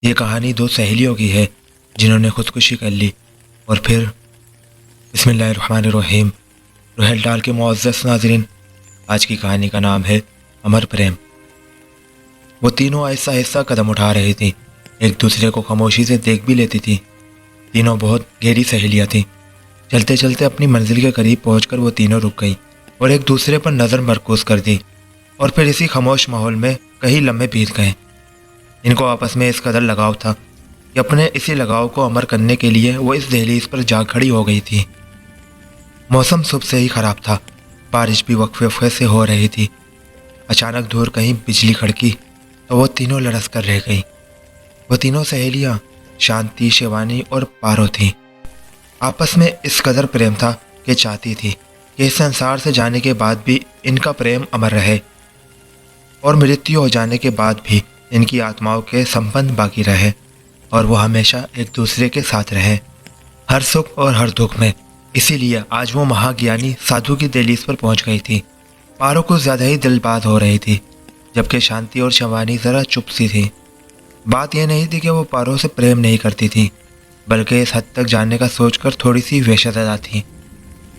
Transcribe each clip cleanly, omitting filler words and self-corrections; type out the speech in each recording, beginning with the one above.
ये कहानी दो सहेलियों की है जिन्होंने खुदकुशी कर ली और फिर बिस्मिल्लाहिर्रहमानिर्रहीम। रोहेल डाल के मुअज़्ज़ज़ नाज़रीन, आज की कहानी का नाम है अमर प्रेम। वो तीनों आहिस्ता आहिस्ता कदम उठा रही थी, एक दूसरे को खामोशी से देख भी लेती थी। तीनों बहुत गहरी सहेलियाँ थीं। चलते चलते अपनी मंजिल के करीब पहुंचकर वो तीनों रुक गईं और एक दूसरे पर नज़र मरकूज कर दी। और फिर इसी खामोश माहौल में कई लम्हे बीत गए। इनको आपस में इस कदर लगाव था कि अपने इसी लगाव को अमर करने के लिए वो इस दहलीज पर जा खड़ी हो गई थी। मौसम सुबह से ही खराब था, बारिश भी वक्फे वक्फे से हो रही थी। अचानक दूर कहीं बिजली खड़की तो वो तीनों लड़स कर रह गईं। वो तीनों सहेलियाँ शांति, शिवानी और पारो थीं। आपस में इस कदर प्रेम था कि चाहती थी कि इस संसार से जाने के बाद भी इनका प्रेम अमर रहे और मृत्यु हो जाने के बाद भी इनकी आत्माओं के संबंध बाकी रहे और वो हमेशा एक दूसरे के साथ रहे, हर सुख और हर दुख में। इसीलिए आज वो महाज्ञानी साधु की दहलीज पर पहुंच गई थी। पारो कुछ ज़्यादा ही दिलबाद हो रही थी, जबकि शांति और शिवानी ज़रा चुप सी थी। बात यह नहीं थी कि वो पारो से प्रेम नहीं करती थी, बल्कि इस हद तक जानने का सोचकर थोड़ी सी वहशतज़दा थी।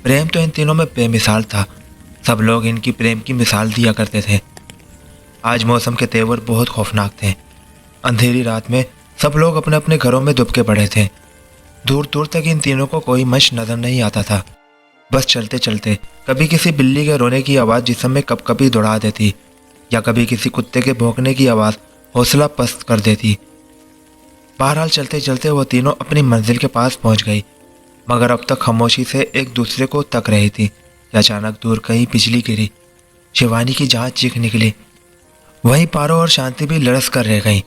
प्रेम तो इन तीनों में बेमिसाल था। सब लोग इनकी प्रेम की मिसाल दिया करते थे। आज मौसम के तेवर बहुत खौफनाक थे। अंधेरी रात में सब लोग अपने अपने घरों में दुबके पड़े थे। दूर दूर तक इन तीनों को कोई मश नजर नहीं आता था। बस चलते चलते कभी किसी बिल्ली के रोने की आवाज़ जिस्म में कब कभी दौड़ा देती, या कभी किसी कुत्ते के भौंकने की आवाज़ हौसला पस्त कर देती। बहरहाल चलते चलते वो तीनों अपनी मंजिल के पास पहुंच गई, मगर अब तक खामोशी से एक दूसरे को तक रही थी कि अचानक दूर कहीं बिजली गिरी। शिवानी की जान चीख निकली। वहीं पारो और शांति भी लड़स कर रह गईं,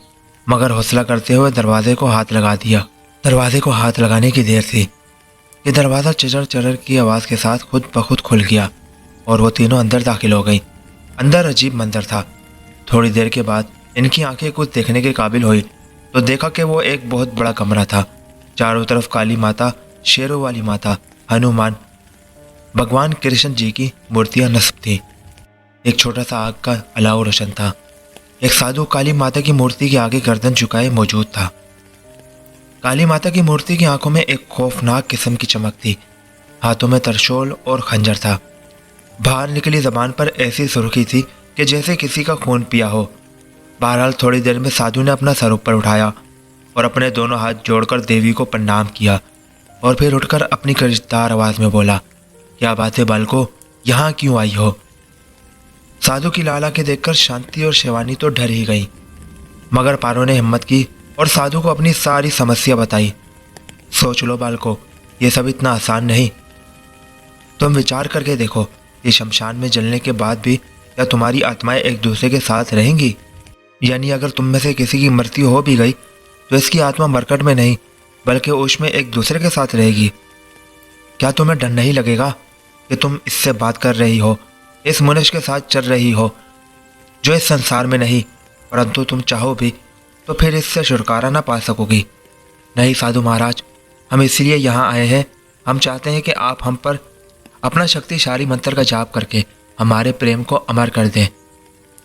मगर हौसला करते हुए दरवाजे को हाथ लगा दिया। दरवाजे को हाथ लगाने की देर थी कि दरवाज़ा चचर चरर की आवाज़ के साथ खुद ब खुद खुल गया और वो तीनों अंदर दाखिल हो गईं। अंदर अजीब मंजर था। थोड़ी देर के बाद इनकी आंखें कुछ देखने के काबिल हुई तो देखा कि वो एक बहुत बड़ा कमरा था। चारों तरफ काली माता, शेरों वाली माता, हनुमान, भगवान कृष्ण जी की मूर्तियां नस्ब थी। एक छोटा सा आग का अलाव रोशन था। एक साधु काली माता की मूर्ति के आगे गर्दन झुकाए मौजूद था। काली माता की मूर्ति की आंखों में एक खौफनाक किस्म की चमक थी। हाथों में त्रिशूल और खंजर था। बाहर निकली जबान पर ऐसी सुर्खी थी कि जैसे किसी का खून पिया हो। बहरहाल थोड़ी देर में साधु ने अपना सर ऊपर उठाया और अपने दोनों हाथ जोड़कर देवी को प्रणाम किया और फिर उठकर अपनी कर्जदार आवाज़ में बोला, क्या बात है बालको, यहाँ क्यों आई हो? साधु की लाला के देखकर शांति और शिवानी तो डर ही गई, मगर पारो ने हिम्मत की और साधु को अपनी सारी समस्या बताई। सोच लो बालको, ये सब इतना आसान नहीं। तुम विचार करके देखो, ये शमशान में जलने के बाद भी क्या तुम्हारी आत्माएं एक दूसरे के साथ रहेंगी? यानी अगर तुम में से किसी की मृत्यु हो भी गई तो इसकी आत्मा मरकट में नहीं बल्कि ओश में एक दूसरे के साथ रहेगी। क्या तुम्हें डर नहीं लगेगा कि तुम इससे बात कर रही हो, इस मनुष्य के साथ चल रही हो जो इस संसार में नहीं, परंतु तुम चाहो भी तो फिर इससे छुटकारा ना पा सकोगी? नहीं साधु महाराज, हम इसलिए यहाँ आए हैं। हम चाहते हैं कि आप हम पर अपना शक्तिशाली मंत्र का जाप करके हमारे प्रेम को अमर कर दें।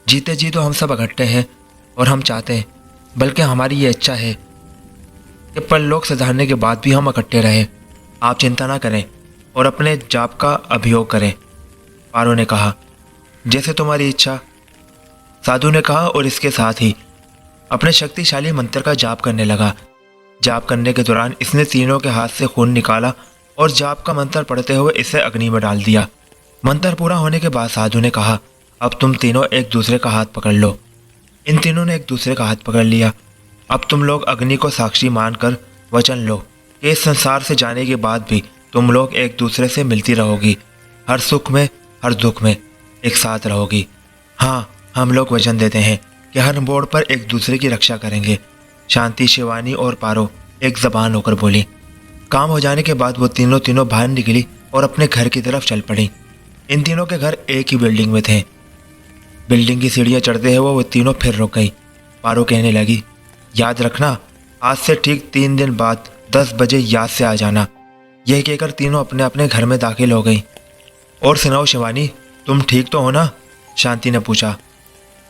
जीते जी तो हम सब इकट्ठे हैं और हम चाहते हैं, बल्कि हमारी ये इच्छा है कि परलोक सुधारने के बाद भी हम इकट्ठे रहें। आप चिंता ना करें और अपने जाप का अभियोग करें। पारो ने कहा, जैसे तुम्हारी इच्छा, साधु ने कहा और इसके साथ ही अपने शक्तिशाली मंत्र का जाप करने लगा। जाप करने के दौरान इसने तीनों के हाथ से खून निकाला और जाप का मंत्र पढ़ते हुए इसे अग्नि में डाल दिया। मंत्र पूरा होने के बाद साधु ने कहा, अब तुम तीनों एक दूसरे का हाथ पकड़ लो। इन तीनों ने एक दूसरे का हाथ पकड़ लिया। अब तुम लोग अग्नि को साक्षी मानकर वचन लो कि इस संसार से जाने के बाद भी तुम लोग एक दूसरे से मिलती रहोगी, हर सुख में हर दुख में एक साथ रहोगी। हाँ, हम लोग वचन देते हैं कि हर मोड़ पर एक दूसरे की रक्षा करेंगे। शांति, शिवानी और पारो एक जबान होकर बोली। काम हो जाने के बाद वो तीनों बाहर निकली और अपने घर की तरफ चल पड़ी। इन तीनों के घर एक ही बिल्डिंग में थे। बिल्डिंग की सीढ़ियाँ चढ़ते हुए वो तीनों फिर रुक गई। पारो कहने लगी, याद रखना, आज से ठीक 3 दिन बाद 10 बजे याद से आ जाना। यह कहकर तीनों अपने अपने घर में दाखिल हो गई। और सुनाओ शिवानी, तुम ठीक तो हो ना? शांति ने पूछा।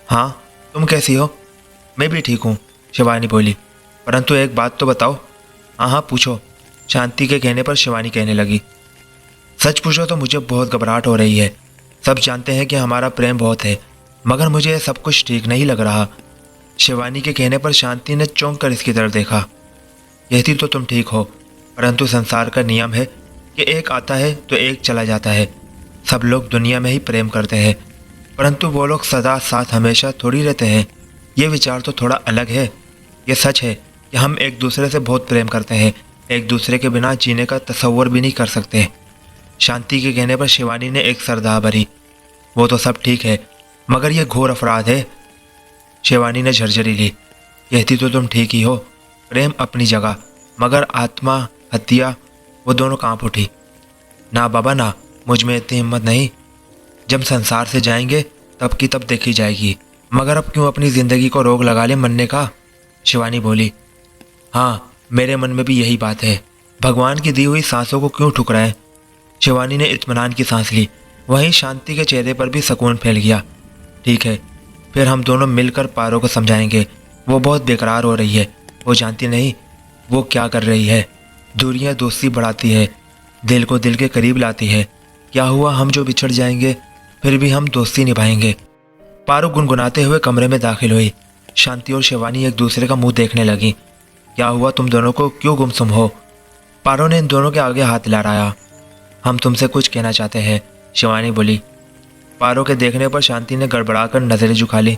हाँ, तुम कैसी हो? मैं भी ठीक हूँ, शिवानी बोली। परंतु एक बात तो बताओ। हाँ हाँ पूछो, शांति के कहने पर शिवानी कहने लगी। सच पूछो तो मुझे बहुत घबराहट हो रही है। सब जानते हैं कि हमारा प्रेम बहुत है, मगर मुझे यह सब कुछ ठीक नहीं लग रहा। शिवानी के कहने पर शांति ने चौंक कर इसकी तरफ देखा। कहती तो तुम ठीक हो, परंतु संसार का नियम है कि एक आता है तो एक चला जाता है। सब लोग दुनिया में ही प्रेम करते हैं, परंतु वो लोग सदा साथ हमेशा थोड़ी रहते हैं। ये विचार तो थोड़ा अलग है। ये सच है कि हम एक दूसरे से बहुत प्रेम करते हैं, एक दूसरे के बिना जीने का तसव्वुर भी नहीं कर सकते। शांति के कहने पर शिवानी ने एक सरदाह भरी। वो तो सब ठीक है, मगर यह घोर अपराध है। शिवानी ने झरझरी ली। कहती तो तुम ठीक ही हो, प्रेम अपनी जगह, मगर आत्मा हत्या, वो दोनों कांप उठी। ना बाबा ना, मुझ में इतनी हिम्मत नहीं। जब संसार से जाएंगे तब की तब देखी जाएगी, मगर अब क्यों अपनी जिंदगी को रोग लगा ले मरने का। शिवानी बोली। हाँ, मेरे मन में भी यही बात है। भगवान की दी हुई सांसों को क्यों ठुकराएं। शिवानी ने इत्मीनान की सांस ली। वहीं शांति के चेहरे पर भी सुकून फैल गया। ठीक है, फिर हम दोनों मिलकर पारो को समझाएंगे। वो बहुत बेकरार हो रही है। वो जानती नहीं वो क्या कर रही है। दूरियां दोस्ती बढ़ाती है, दिल को दिल के करीब लाती है। क्या हुआ, हम जो बिछड़ जाएंगे फिर भी हम दोस्ती निभाएंगे। पारो गुनगुनाते हुए कमरे में दाखिल हुई। शांति और शिवानी एक दूसरे का मुंह देखने लगी। क्या हुआ, तुम दोनों को क्यों गुमसुम हो। पारो ने इन दोनों के आगे हाथ लहराया। हम तुमसे कुछ कहना चाहते हैं, शिवानी बोली। पारो के देखने पर शांति ने गड़बड़ाकर नजरें झुका ली।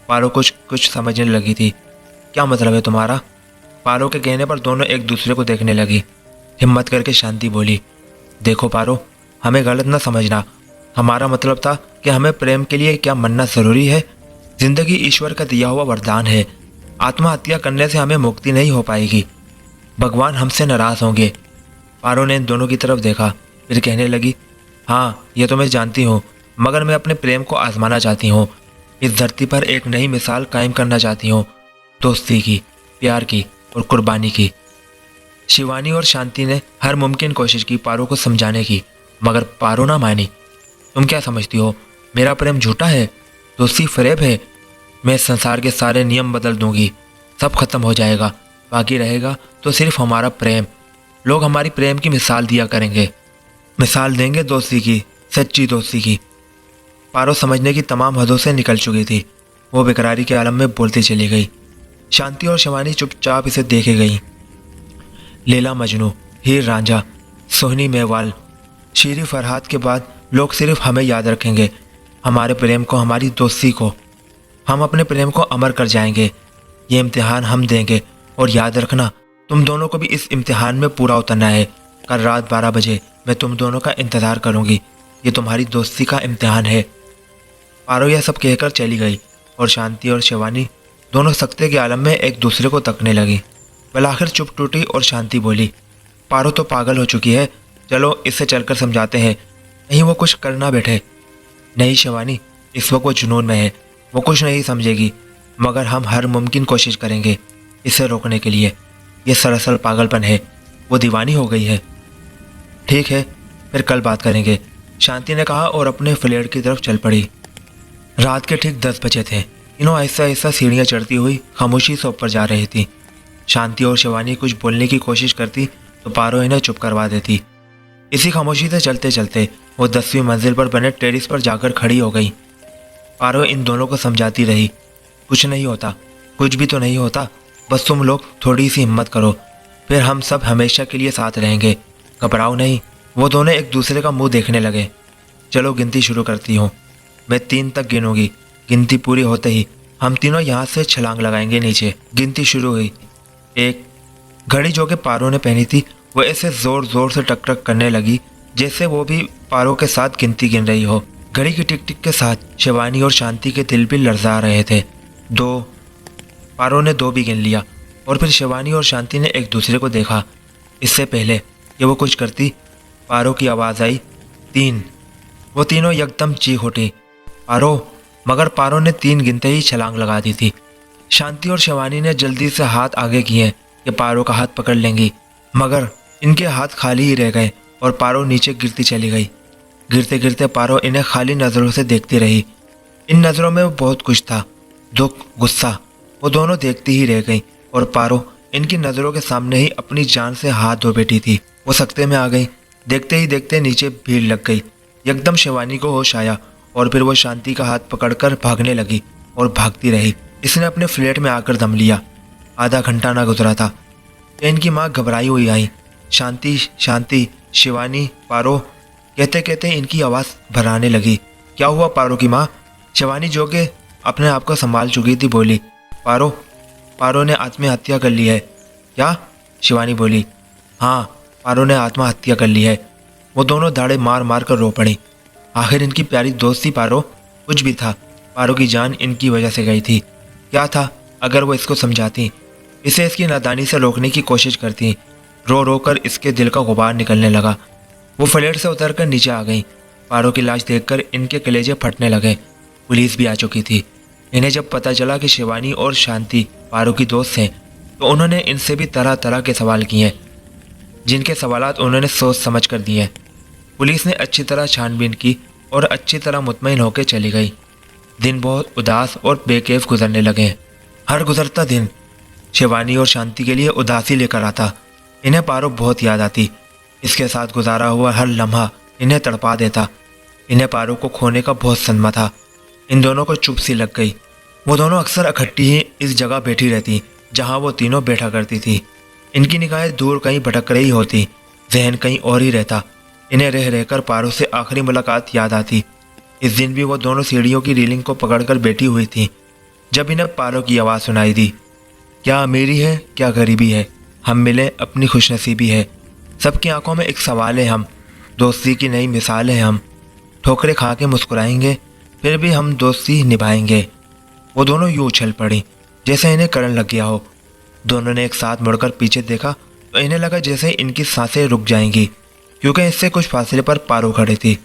पारो कुछ समझने लगी थी। क्या मतलब है तुम्हारा। पारो के कहने पर दोनों एक दूसरे को देखने लगी। हिम्मत करके शांति बोली। देखो पारो, हमें गलत न समझना। हमारा मतलब था कि हमें प्रेम के लिए क्या मरना जरूरी है। जिंदगी ईश्वर का दिया हुआ वरदान है। आत्महत्या करने से हमें मुक्ति नहीं हो पाएगी। भगवान हमसे नाराज होंगे। पारो ने इन दोनों की तरफ देखा, फिर कहने लगी। हाँ, ये तो मैं जानती हूँ, मगर मैं अपने प्रेम को आजमाना चाहती हूँ। इस धरती पर एक नई मिसाल कायम करना चाहती हूँ, दोस्ती की, प्यार की और कुर्बानी की। शिवानी और शांति ने हर मुमकिन कोशिश की पारो को समझाने की, मगर पारो ना मानी। तुम क्या समझती हो, मेरा प्रेम झूठा है, दोस्ती फरेब है। मैं इस संसार के सारे नियम बदल दूंगी, सब खत्म हो जाएगा। बाकी रहेगा तो सिर्फ हमारा प्रेम। लोग हमारी प्रेम की मिसाल दिया करेंगे, मिसाल देंगे दोस्ती की, सच्ची दोस्ती की। पारो समझने की तमाम हदों से निकल चुकी थी। वो बेकरारी के आलम में बोलती चली गई। शांति और शिवानी चुपचाप इसे देखे गई। लैला मजनू, हीर रांझा, सोहनी मेवाल, शीरी फरहाद के बाद लोग सिर्फ हमें याद रखेंगे, हमारे प्रेम को, हमारी दोस्ती को। हम अपने प्रेम को अमर कर जाएंगे। ये इम्तिहान हम देंगे, और याद रखना तुम दोनों को भी इस इम्तिहान में पूरा उतरना है। कल रात 12 बजे मैं तुम दोनों का इंतज़ार करूंगी। ये तुम्हारी दोस्ती का इम्तिहान है। पारो यह सब कहकर चली गई और शांति और शिवानी दोनों सख्ते के आलम में एक दूसरे को तकने लगी। आखिर चुप टूटी और शांति बोली। पारो तो पागल हो चुकी है, चलो इससे चलकर समझाते हैं, कहीं वो कुछ कर ना बैठे। नहीं शिवानी, इस वक्त वो जुनून में है, वो कुछ नहीं समझेगी, मगर हम हर मुमकिन कोशिश करेंगे इसे रोकने के लिए। ये सरासर पागलपन है, वो दीवानी हो गई है। ठीक है, फिर कल बात करेंगे, शांति ने कहा और अपने फ्लैट की तरफ चल पड़ी। रात के ठीक 10 बजे थे। तीनों ऐसा ऐसा सीढ़ियाँ चढ़ती हुई खामोशी से ऊपर जा रही थी। शांति और शिवानी कुछ बोलने की कोशिश करती तो पारो इन्हें चुप करवा देती। इसी खामोशी से चलते चलते वो 10वीं मंजिल पर बने टेरेस पर जाकर खड़ी हो गई। पारो इन दोनों को समझाती रही, कुछ नहीं होता, कुछ भी तो नहीं होता, बस तुम लोग थोड़ी सी हिम्मत करो, फिर हम सब हमेशा के लिए साथ रहेंगे, घबराओ नहीं। वो दोनों एक दूसरे का मुंह देखने लगे। चलो गिनती शुरू करती हूँ, मैं 3 तक गिनूंगी। गिनती पूरी होते ही हम तीनों यहाँ से छलांग लगाएंगे नीचे। गिनती शुरू हुई। 1। घड़ी जो कि पारो ने पहनी थी वो ऐसे जोर जोर से टक टक करने लगी जैसे वो भी पारो के साथ गिनती गिन रही हो। घड़ी की टिक टिक के साथ शिवानी और शांति के दिल भी लर्जा रहे थे। 2। पारो ने 2 भी गिन लिया और फिर शिवानी और शांति ने एक दूसरे को देखा। इससे पहले कि वो कुछ करती, पारो की आवाज़ आई, 3। वो तीनों एकदम चीख उठी, पारो। मगर पारो ने 3 गिनते ही छलांग लगा दी थी। शांति और शिवानी ने जल्दी से हाथ आगे किए कि पारो का हाथ पकड़ लेंगी, मगर इनके हाथ खाली ही रह गए और पारो नीचे गिरती चली गई। गिरते गिरते पारो इन्हें खाली नज़रों से देखती रही। इन नज़रों में बहुत कुछ था, दुख, गुस्सा। वो दोनों देखती ही रह गई। और पारो इनकी नज़रों के सामने ही अपनी जान से हाथ धो बैठी थी। वो सख्ते में आ गई। देखते ही देखते नीचे भीड़ लग गई। एकदम शिवानी को होश आया और फिर वो शांति का हाथ पकड़कर भागने लगी और भागती रही। इसने अपने फ्लैट में आकर दम लिया। आधा घंटा ना गुजरा था कि इनकी माँ घबराई हुई आई। शांति शांति, शिवानी, पारो कहते कहते इनकी आवाज़ भराने लगी। क्या हुआ पारो की माँ? शिवानी जो कि अपने आप को संभाल चुकी थी बोली। पारो ने आत्महत्या कर ली है। क्या? शिवानी बोली। हाँ, पारो ने आत्महत्या कर ली है। वो दोनों दाढ़े मार मार कर रो पड़ी। आखिर इनकी प्यारी दोस्त थी पारो। कुछ भी था, पारो की जान इनकी वजह से गई थी। क्या था? अगर वो इसको समझाती, इसे इसकी नादानी से रोकने की कोशिश करती। रो रो कर इसके दिल का गुबार निकलने लगा। वो फ्लैट से उतरकर नीचे आ गई। पारो की लाश देखकर इनके कलेजे फटने लगे। पुलिस भी आ चुकी थी। इन्हें जब पता चला कि शिवानी और शांति पारो की दोस्त हैं, तो उन्होंने इनसे भी तरह तरह के सवाल किए, जिनके सवालात उन्होंने सोच समझ कर दिए। पुलिस ने अच्छी तरह छानबीन की और अच्छी तरह मुतमईन होकर चली गई। दिन बहुत उदास और बेकैफ गुजरने लगे। हर गुजरता दिन शिवानी और शांति के लिए उदासी लेकर आता। इन्हें पारो बहुत याद आती। इसके साथ गुजारा हुआ हर लम्हा इन्हें तड़पा देता। इन्हें पारो को खोने का बहुत सदमा था। इन दोनों को चुप सी लग गई। वो दोनों अक्सर इकट्ठी ही इस जगह बैठी रहती जहाँ वो तीनों बैठा करती थी। इनकी निगाहें दूर कहीं भटक रही होती, जहन कहीं और ही रहता। इन्हें रह रहकर पारो से आखिरी मुलाकात याद आती। इस दिन भी वो दोनों सीढ़ियों की रेलिंग को पकड़कर बैठी हुई थी जब इन्हें पारो की आवाज़ सुनाई दी। क्या अमीरी है, क्या गरीबी है, हम मिले अपनी खुशनसीबी है। सबकी आंखों में एक सवाल है, हम दोस्ती की नई मिसाल है। हम ठोकरें खा के मुस्कुराएंगे, फिर भी हम दोस्ती निभाएंगे। वो दोनों यूँ उछल पड़ी जैसे इन्हें करंट लग गया हो। दोनों ने एक साथ मुड़कर पीछे देखा तो इन्हें लगा जैसे इनकी सांसें रुक जाएंगी, क्योंकि इससे कुछ फासले पर पारो खड़ी थी।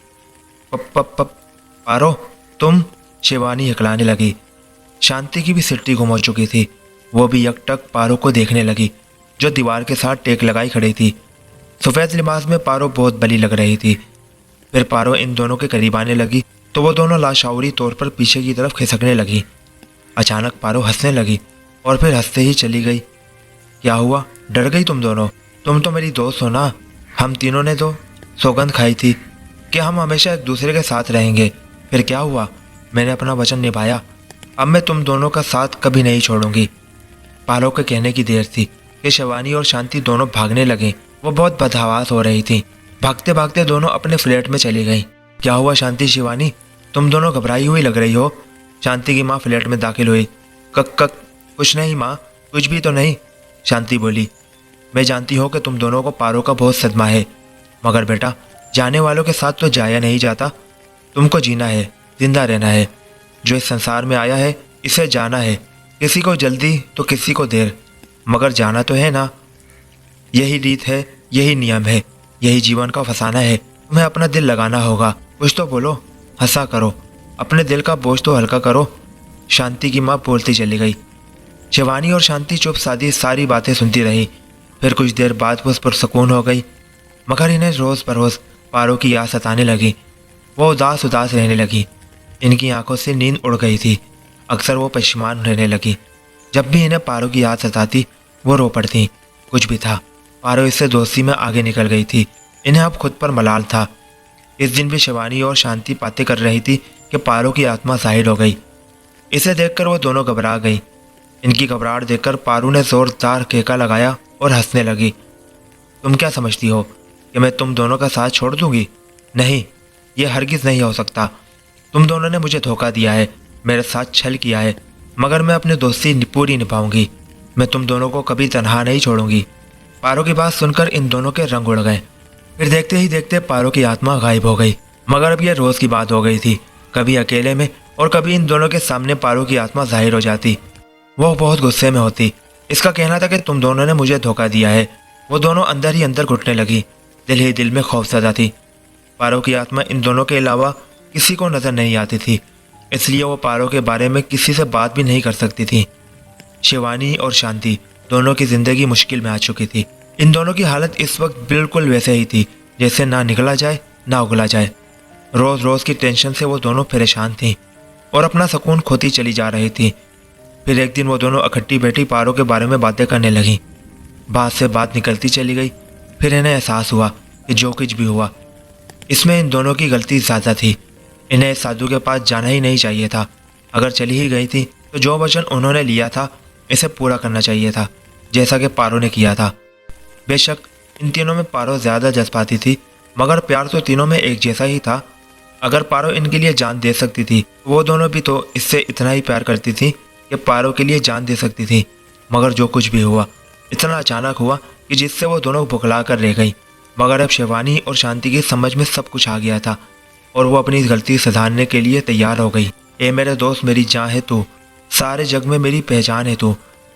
पारो, तुम? शिवानी हिकलाने लगी। शांति की भी सिट्टी गुम हो चुकी थी। वो भी यकटक पारो को देखने लगी, जो दीवार के साथ टेक लगाई खड़ी थी। सफ़ेद लिबास में पारो बहुत बली लग रही थी। फिर पारो इन दोनों के करीब आने लगी तो वो दोनों लाशौरी तौर पर पीछे की तरफ खिसकने लगी। अचानक पारो हंसने लगी और फिर हंसते ही चली गई। क्या हुआ? डर गई तुम दोनों? तुम तो मेरी दोस्त हो ना। हम तीनों ने तो सौगंध खाई थी कि हम हमेशा एक दूसरे के साथ रहेंगे। फिर क्या हुआ? मैंने अपना वचन निभाया। अब मैं तुम दोनों का साथ कभी नहीं छोड़ूंगी। पारो के कहने की देर थी कि शिवानी और शांति दोनों भागने लगे। वो बहुत बदहवास हो रही थी। भागते भागते दोनों अपने फ्लैट में चली गई। क्या हुआ शांति, शिवानी? तुम दोनों घबराई हुई लग रही हो। शांति की माँ फ्लैट में दाखिल हुई। कुछ नहीं माँ, कुछ भी तो नहीं, शांति बोली। मैं जानती हूँ कि तुम दोनों को पारो का बहुत सदमा है, मगर बेटा, जाने वालों के साथ तो जाया नहीं जाता। तुमको जीना है, जिंदा रहना है। जो इस संसार में आया है, इसे जाना है। किसी को जल्दी तो किसी को देर, मगर जाना तो है ना। यही रीत है, यही नियम है, यही जीवन का फसाना है। तुम्हें अपना दिल लगाना होगा। कुछ तो बोलो, हंसा करो, अपने दिल का बोझ तो हल्का करो। शांति की माँ बोलती चली गई। शिवानी और शांति चुप सादी सारी बातें सुनती रही। फिर कुछ देर बाद वो पुरसकून हो गई, मगर इन्हें रोज़ बरोज़ पारो की याद सताने लगी। वो उदास उदास रहने लगी। इनकी आंखों से नींद उड़ गई थी। अक्सर वो परेशान रहने लगी। जब भी इन्हें पारो की याद सताती, वो रो पड़ती। कुछ भी था, पारो इससे दोस्ती में आगे निकल गई थी। इन्हें अब खुद पर मलाल था। इस दिन भी शिवानी और शांति बातें कर रही थी कि पारो की आत्मा जाहिर हो गई। इसे देखकर वो दोनों घबरा गई। इनकी घबराहट देखकर पारो ने जोरदार केका लगाया और हंसने लगी। तुम क्या समझती हो कि मैं तुम दोनों का साथ छोड़ दूंगी? नहीं, ये हरगिज़ नहीं हो सकता। तुम दोनों ने मुझे धोखा दिया है, मेरे साथ छल किया है, मगर मैं अपनी दोस्ती पूरी निभाऊंगी। मैं तुम दोनों को कभी तन्हा नहीं छोड़ूंगी। पारो की बात सुनकर इन दोनों के रंग उड़ गए। फिर देखते ही देखते पारो की आत्मा गायब हो गई। मगर अब यह रोज़ की बात हो गई थी। कभी अकेले में और कभी इन दोनों के सामने पारो की आत्मा जाहिर हो जाती। वो बहुत गुस्से में होती। इसका कहना था कि तुम दोनों ने मुझे धोखा दिया है। वो दोनों अंदर ही अंदर घुटने लगी। दिल ही दिल में खौफज़दा थी। पारो की आत्मा इन दोनों के अलावा किसी को नज़र नहीं आती थी, इसलिए वो पारो के बारे में किसी से बात भी नहीं कर सकती थी। शिवानी और शांति दोनों की ज़िंदगी मुश्किल में आ चुकी थी। इन दोनों की हालत इस वक्त बिल्कुल वैसे ही थी जैसे ना निकला जाए ना उगला जाए। रोज़ रोज़ की टेंशन से वो दोनों परेशान थीं और अपना सुकून खोती चली जा रही थी। फिर एक दिन वो दोनों इकट्ठी बैठी पारो के बारे में बातें करने लगी। बात से बात निकलती चली गई। फिर इन्हें एहसास हुआ कि जो कुछ भी हुआ इसमें इन दोनों की गलती ज़्यादा थी। इन्हें इस साधु के पास जाना ही नहीं चाहिए था। अगर चली ही गई थी तो जो वचन उन्होंने लिया था इसे पूरा करना चाहिए था, जैसा कि पारो ने किया था। बेशक इन तीनों में पारो ज़्यादा जज्बाती थी, मगर प्यार तो तीनों में एक जैसा ही था। अगर पारो इनके लिए जान दे सकती थी तो वो दोनों भी तो इससे इतना ही प्यार करती थी कि पारो के लिए जान दे सकती थी। मगर जो कुछ भी हुआ इतना अचानक हुआ कि जिससे वो दोनों बुखला कर रह गई। मगर अब शिवानी और शांति की समझ में सब कुछ आ गया था और वो अपनी गलती सुधारने के लिए तैयार हो गई। ए मेरे दोस्त, मेरी जान है तू, सारे जग में मेरी पहचान है तू,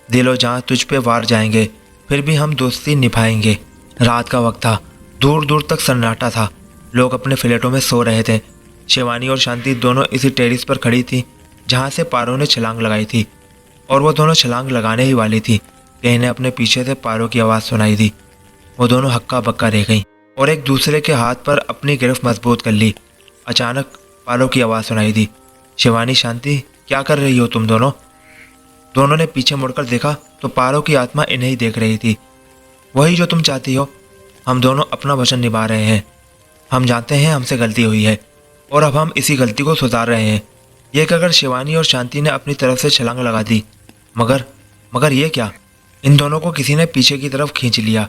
दिलो जान तुझ पे वार जाएंगे, फिर भी हम दोस्ती निभाएंगे। रात का वक्त था, दूर दूर तक सन्नाटा था। लोग अपने फ्लैटों में सो रहे थे। शिवानी और शांति दोनों इसी टेरिस पर खड़ी थी जहाँ से पारो ने छलांग लगाई थी, और वो दोनों छलांग लगाने ही वाली थी कि इन्हें अपने पीछे से पारो की आवाज़ सुनाई दी। वो दोनों हक्का बक्का रह गईं और एक दूसरे के हाथ पर अपनी गिरफ्त मजबूत कर ली। अचानक पारो की आवाज़ सुनाई दी, शिवानी, शांति, क्या कर रही हो तुम दोनों? दोनों ने पीछे मुड़कर देखा तो पारो की आत्मा इन्हें ही देख रही थी। वही जो तुम चाहती हो, हम दोनों अपना वचन निभा रहे हैं। हम जानते हैं हमसे गलती हुई है और अब हम इसी गलती को सुधार रहे हैं। यह कहकर शिवानी और शांति ने अपनी तरफ से छलांग लगा दी। मगर ये क्या? इन दोनों को किसी ने पीछे की तरफ खींच लिया।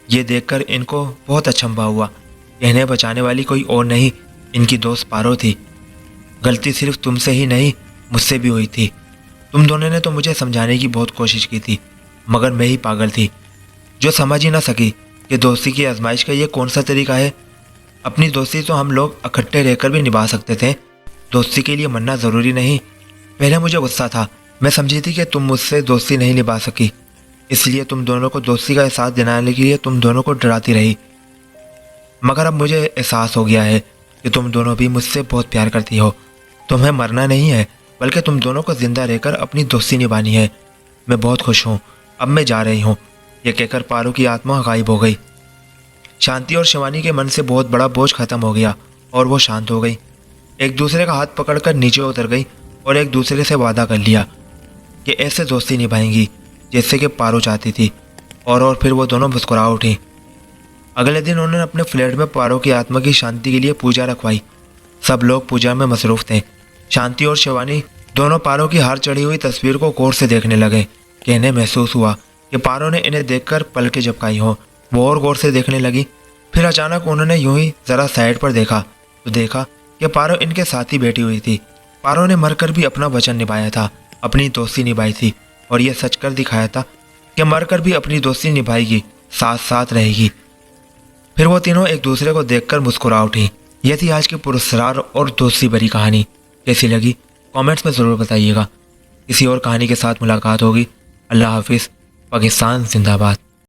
ये देखकर इनको बहुत अचंभा हुआ। इन्हें बचाने वाली कोई और नहीं, इनकी दोस्त पारो थी। गलती सिर्फ तुमसे ही नहीं, मुझसे भी हुई थी। तुम दोनों ने तो मुझे समझाने की बहुत कोशिश की थी, मगर मैं ही पागल थी जो समझ ही ना सकी कि दोस्ती की आजमाइश का ये कौन सा तरीका है। अपनी दोस्ती तो हम लोग इकट्ठे रहकर भी निभा सकते थे, दोस्ती के लिए मरना ज़रूरी नहीं। पहले मुझे गुस्सा था, मैं समझी थी कि तुम मुझसे दोस्ती नहीं निभा सकी, इसलिए तुम दोनों को दोस्ती का एहसास दिलाने के लिए तुम दोनों को डराती रही। मगर अब मुझे एहसास हो गया है कि तुम दोनों भी मुझसे बहुत प्यार करती हो। तुम्हें मरना नहीं है, बल्कि तुम दोनों को जिंदा रहकर अपनी दोस्ती निभानी है। मैं बहुत खुश हूँ, अब मैं जा रही हूँ। यह कहकर पारो की आत्मा गायब हो गई। शांति और शिवानी के मन से बहुत बड़ा बोझ खत्म हो गया और वो शांत हो गई। एक दूसरे का हाथ पकड़कर नीचे उतर गई और एक दूसरे से वादा कर लिया कि ऐसे दोस्ती निभाएंगी जैसे कि पारो चाहती थी। और फिर वो दोनों मुस्कुरा उठी। अगले दिन उन्होंने अपने फ्लैट में पारो की आत्मा की शांति के लिए पूजा रखवाई। सब लोग पूजा में मसरूफ थे। शांति और शिवानी दोनों पारो की हार चढ़ी हुई तस्वीर को गौर से देखने लगे कि इन्हें महसूस हुआ कि पारो ने इन्हें देखकर पलकें झपकाई हो। वो और गौर से देखने लगी। फिर अचानक उन्होंने यूं ही ज़रा साइड पर देखा तो देखा कि पारो इनके साथ ही बैठी हुई थी। पारो ने मरकर भी अपना वचन निभाया था, अपनी दोस्ती निभाई थी और यह सच कर दिखाया था कि मरकर भी अपनी दोस्ती निभाएगी, साथ साथ रहेगी। फिर वो तीनों एक दूसरे को देखकर मुस्कुरा उठी। यह थी आज की पुरस्कार और दोस्ती भरी कहानी। कैसी लगी कमेंट्स में ज़रूर बताइएगा। किसी और कहानी के साथ मुलाकात होगी। अल्लाह हाफिज़। पाकिस्तान जिंदाबाद।